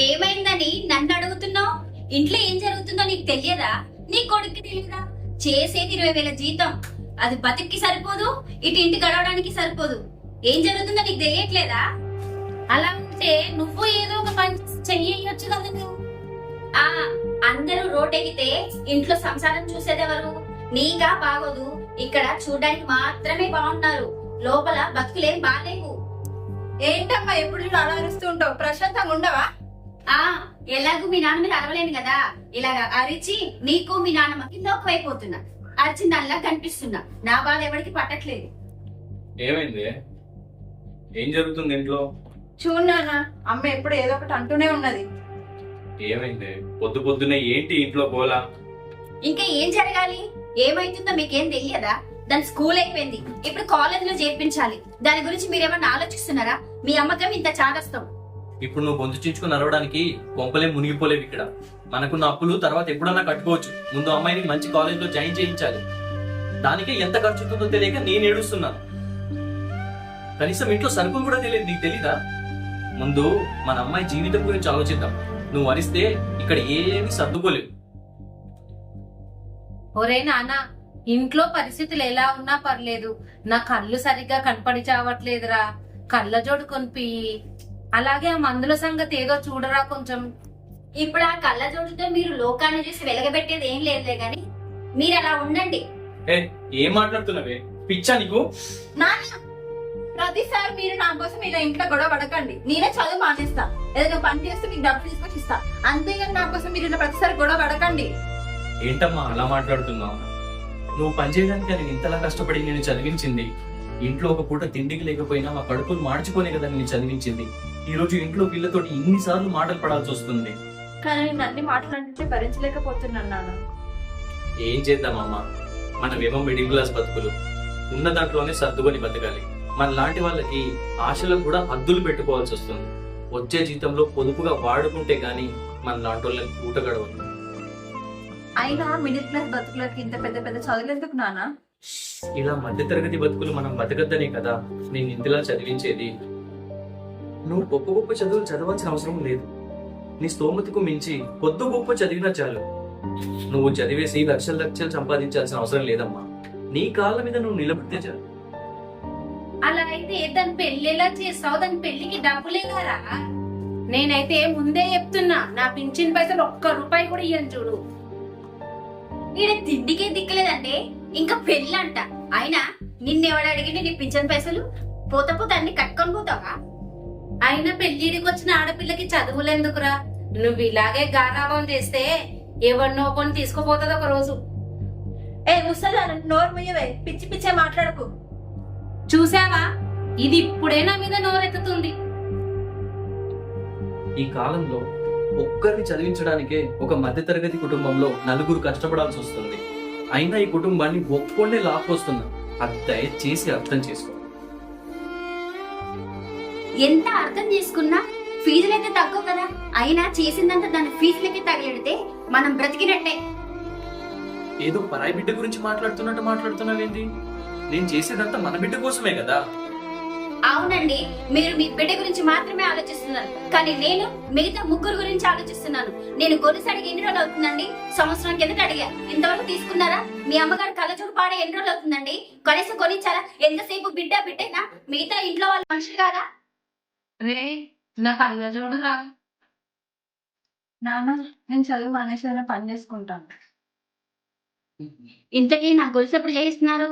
ఏమైందని నన్ను అడుగుతున్నావు? ఇంట్లో ఏం జరుగుతుందో నీకు తెలియదా? నీ కొడుక్కి తెలియదా? చేసేది 20,000 జీతం, అది బతికి సరిపోదు, ఇటు ఇంటి గడవడానికి సరిపోదు. ఏం జరుగుతుందో నీకు తెలియట్లేదా? అలా ఉంటే నువ్వు ఏదో ఒక పని చెయ్యొచ్చు కదా నువ్వు. ఆ అందరూ రోడ్డెక్కితే ఇంట్లో సంసారం చూసేదెవరు? నీగా బాగోదు. ఇక్కడ చూడడానికి మాత్రమే బాగున్నారు, లోపల బతుకులేం బాలేవు. ఏంటమ్మా ఎప్పుడు చూడు అలా అరుస్తూ ఉంటావు? ప్రశాంతంగా ఉండవా? ఆ ఎలాగూ మీ నాన్న మీద అరవలేను కదా, ఇలాగ అరిచి నీకు మీ నాన్నమ్మకి లోకమైపోతున్నా, అరిచిందల్లా కనిపిస్తున్నా. నా బాధ ఎవరికి పట్టట్లేదు. ఏమైంది? ఏం జరుగుతుంది ఇంట్లో? చూడు నాన్న, అమ్మ ఎప్పుడు ఏదో ఒకటి అంటూనే ఉన్నది. ఏమైంది? పొద్దు పొద్దునే ఏంటి ఇంట్లో గోలా? ఇంకా ఏం జరగాలి? ఏమైతుందో మీకేం తెలియదా? దాని స్కూల్ అయిపోయింది, ఇప్పుడు కాలేజ్ లో చేర్పించాలి. దాని గురించి మీరేమన్నా ఆలోచిస్తున్నారా? మీ అమ్మకం ఇంత చాదస్తాం. ఇప్పుడు నువ్వు గొంతు చించుకుని నడవడానికి కొంపలే మునిగిపోలేవు. ఇక్కడ మనకున్న అప్పులు తర్వాత ఎప్పుడన్నా కట్టుకోవచ్చు. ముందు అమ్మాయిని మంచి కాలేజ్ లో జాయిన్ చేయించాలి. దానికి ఎంత ఖర్చు అవుతుందో తెలియక నేను ఏడుస్తున్నాను. కనీసం ఇంట్లో సరుకులు కూడా తెలియదు, నీకు తెలీదా? ముందు మన అమ్మాయి జీవితం గురించి ఆలోచిద్దాం. నువ్వు అరిస్తే ఇక్కడ ఏమీ సర్దుకోలేవు. ఒరే నాన్న, ఇంట్లో పరిస్థితులు ఎలా ఉన్నా పర్లేదు, నా కళ్ళు సరిగ్గా కనపడి చావట్లేదురా, కళ్ళజోడు కొనిపి. అలాగే ఆ మందుల సంగతి ఏదో చూడరా కొంచెం. ఇప్పుడు ఆ కళ్ళజోడుతో మీరు లోకాన్ని చూసి వెలగబెట్టేది ఏం లేదులే గాని మీరు అలా ఉండండి. ఏం మాట్లాడుతున్నావే? పిచ్చా నీకు? నాన్న, ప్రతిసారి మీరు నా కోసం ఇలా ఇంట్లో గొడవ పడకండి. నేనే చదువు మానేస్తా, ఏదైనా పని చేస్తే మీకు డబ్బులు తీసుకొచ్చి ఇస్తా. అంతేగాని నా కోసం మీరు ఇలా ప్రతిసారి గొడవ పడకండి. ఏంటమ్మా అలా మాట్లాడుతున్నావు? నువ్వు పనిచేయడానికి నేను ఇంతలా కష్టపడి నేను చదివించింది. ఇంట్లో ఒక పూట తిండికి లేకపోయినా మా కడుపులు మార్చుకోనే కదా నేను చదివించింది. ఈ రోజు ఇంట్లో వీళ్ళతోటి ఇన్నిసార్లు మాటలు పడాల్సి వస్తుంది. కానీ నేను అన్ని మాటలు అంటే భరించలేకపోతున్నాను నాన్న. ఏం చేద్దామమ్మా, మనమేమో మిడిల్ క్లాస్ బతుకులు, ఉన్న దాంట్లోనే సర్దుకొని బతకాలి. మన లాంటి వాళ్ళకి ఆశలకు కూడా హద్దులు పెట్టుకోవాల్సి వస్తుంది. వచ్చే జీతంలో పొదుపుగా వాడుకుంటే గానీ మన లాంటి వాళ్ళకి ఊట గడవదు. అయినా మిడిల్ క్లాస్ బతుకులకి ఇంత పెద్ద పెద్ద చదువులు ఎందుకు నాన్న? ఇలా మధ్యతరగతి బతుకులు మనం బతకద్దనే కదా నేను ఇంతలా చదివించేది. నువ్వు గొప్ప గొప్ప చదువులు చదవాల్సిన అవసరం లేదు. నీ స్తోమతకు మించి పొద్దు గొప్ప చదివినా చాలు. నువ్వు చదివేసి లక్షలు లక్షలు సంపాదించాల్సిన అవసరం లేదమ్మా. నీ కాళ్ళ మీద నువ్వు నిలబడితే చాలు. అలా అయితే దాని పెళ్లి ఎలా చేస్తావు? దాని పెళ్లికి డబ్బులే కదా. నేనైతే ముందే చెప్తున్నా, నా పింఛన్ పైసలు ₹1 కూడా ఇయ్యను చూడు. ఈడ తిండికే దిక్కులేదంటే ఇంకా పెళ్ళంట. అయినా నిన్నెవడు అడిగింది నీ పింఛన్ పైసలు? పోత పోత అన్ని కట్టుకొని పోతావా? అయినా పెళ్లిడికి వచ్చిన ఆడపిల్లకి చదువులేందుకురా? నువ్వు ఇలాగే గారాబం చేస్తే ఎవరినో కొని తీసుకుపోతుంది ఒక రోజు. ముసలాను, నోరు ముయ్యవే, పిచ్చి పిచ్చే మాట్లాడకు. చూసావా, ఇది ఇప్పుడే నా మీద నోరెత్తుతుంది. ఈ కాలంలో ఒక్కరిని చదివించడానికే ఒక మధ్యతరగతి కుటుంబంలో నలుగురు కష్టపడాల్సి వస్తుంది. అయినా ఈ కుటుంబాన్ని ఒక్కొండే లాక్కొస్తున్నా. అది దయచేసి అర్థం చేసుకో. ఎంత అర్థం చేసుకున్నా ఫీజులైతే తక్కువ కదా. అయినా చేసిందంతా దాని ఫీజులకి తగిలిడితే మనం బ్రతికినట్టే. ఏదో పరాయి బిడ్డ గురించి మాట్లాడుతున్నట్టు మాట్లాడుతున్నావేంటి? నేను చేసేదంతా మన బిడ్డ కోసమే కదా. అవునండి, మీరు మీ బిడ్డ గురించి మాత్రమే ఆలోచిస్తున్నారు, కానీ నేను మిగతా ముగ్గురు గురించి ఆలోచిస్తున్నాను. నేను గొలుసు అడిగి ఎన్ని రోజులు అవుతుందండి? సంవత్సరం కిందట అడిగా, ఇంతవరకు తీసుకున్నారా? మీ అమ్మగారు కళ్ళజోడు పాడే ఎన్ని రోజులు అవుతుందండి? కనీసం కొనిచ్చారా? ఎంతసేపు బిడ్డ బిడ్డేనా? మిగతా ఇంట్లో వాళ్ళ మనుషులు కాదా? రే, నా కళ్ళజోడు రా. నాన్న, నేను చదువు మానేసి పని చేసుకుంటాను. ఇంతకీ నా గొలుసు ఎప్పుడు చేయిస్తున్నారు?